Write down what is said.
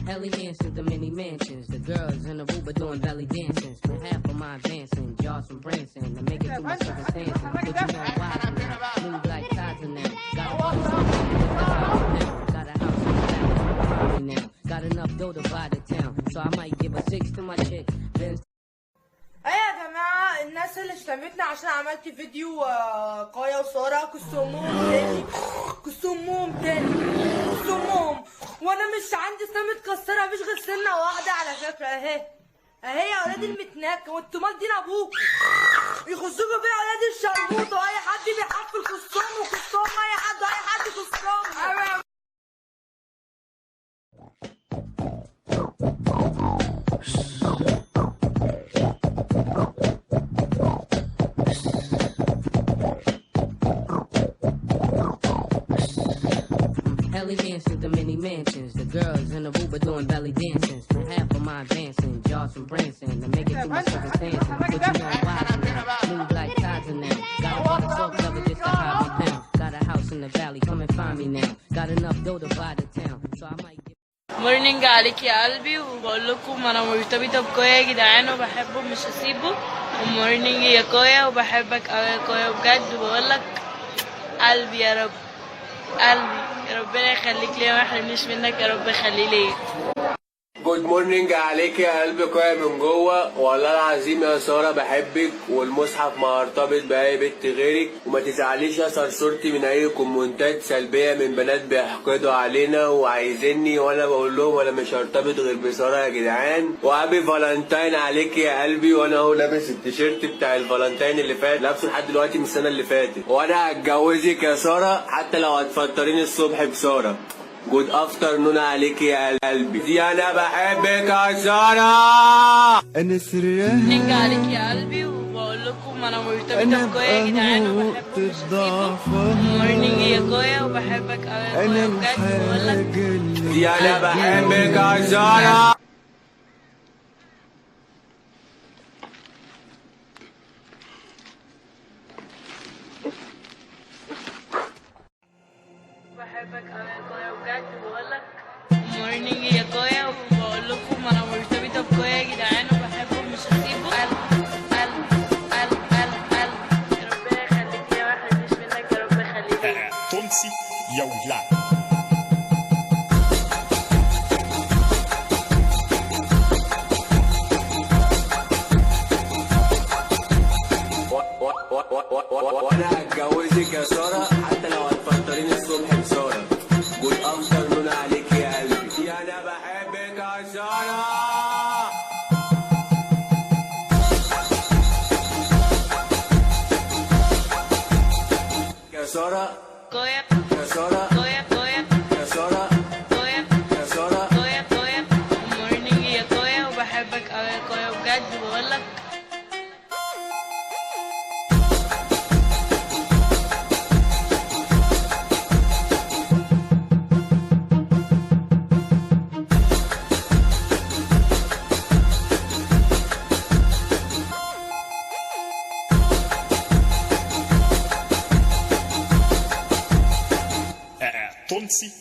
Ellie mansions, the mini mansions. The girls in the Aruba doing belly dancing. Spend half of my advancing. Jaws from Branson. To make it through my circumstances. But you know why now. Move like Tides in them. Got a house in the valley now. Got enough dough to buy the town. So I might give a 6 to my chick. Then يا جماعة الناس اللي شتمتنا عشان عملت فيديو قايا وسارة كسومهم تاني كسومهم وانا مش عندي سنة متكسرة مفيش غير سنة واحدة على فكرة اهي يا ولاد المتناكة وانتوا مال دين ابوكوا يخصوكوا فيها ولاد الشرموطة واي حد بيحفل كسوم وكسوم اي حد كسوم. Ellie mansions, the mini mansions. The girls in the Aruba doing belly dancing. Spend half of my advancing. Jaws from Branson. To make it through my circumstances. But you know why now. Move like Tides in them. Got a water salt cover just to hide me down. Got a house in the valley, come and find me now. Got enough dough to buy the town. So I might get مورنينج عليك يا قلبي، وبقول لكم انا مرتبطه بكويا يا جدعان وبحبه مش هسيبه. ومورنينج يا كويا وبحبك قوي يا كويا بجد، وبقول لك قلبي يا رب، قلبي يا ربنا يخليك ليا ما يحرمنيش منك يا رب يخليه ليا. جود مورنينج عليك يا قلبي كويا من جوه، والله العظيم يا ساره بحبك، والمصحف ما ارتبط باي بنت غيرك، وما تزعليش يا صرصورتي من اي كومنتات سلبيه من بنات بيحقدوا علينا وعايزيني، وانا بقول لهم انا مش هرتبط غير بساره يا جدعان. وهابي فالنتاين عليك يا قلبي، وانا اهو لابس التيشيرت بتاع الفالنتاين اللي فات، لابسه لحد دلوقتي من السنه اللي فاتت، وانا هتجوزك يا ساره حتى لو هتفطريني الصبح بساره. جود افترنون عليك يا قلبي، دي انا بحبك يا ساره. انا سريان مورنينج عليك يا قلبي، وبقول لكم انا مرتبطه بكويا يا جدعان وبحبه مش هسيبه. مورنينج يا كويا وبحبك قوي يا كويا بجد، وبقول لك دي انا بحبك يا ساره. بحبك قوي يا كويا بجد، وبقول لك مورنينج يا كويا، وبقول لكم انا مرتبطه بكويا يا جدعان وبحبه مش هسيبه. قلب يا ربنا يخليك ليا ما يحرمنيش منك يا رب يخليك ليا. تونسي يا ولاد. وانا هتجوزك يا ساره حتى لو هتفطريني الصبح بساره. جود افترنون عليك يا قلبي، انا بحبك يا ساره. يا ساره كويا يا ساره كويا كويا يا ساره كويا يا ساره. كويا مورنينج يا كويا وبحبك قوي يا كويا بجد، بقول لك تونسي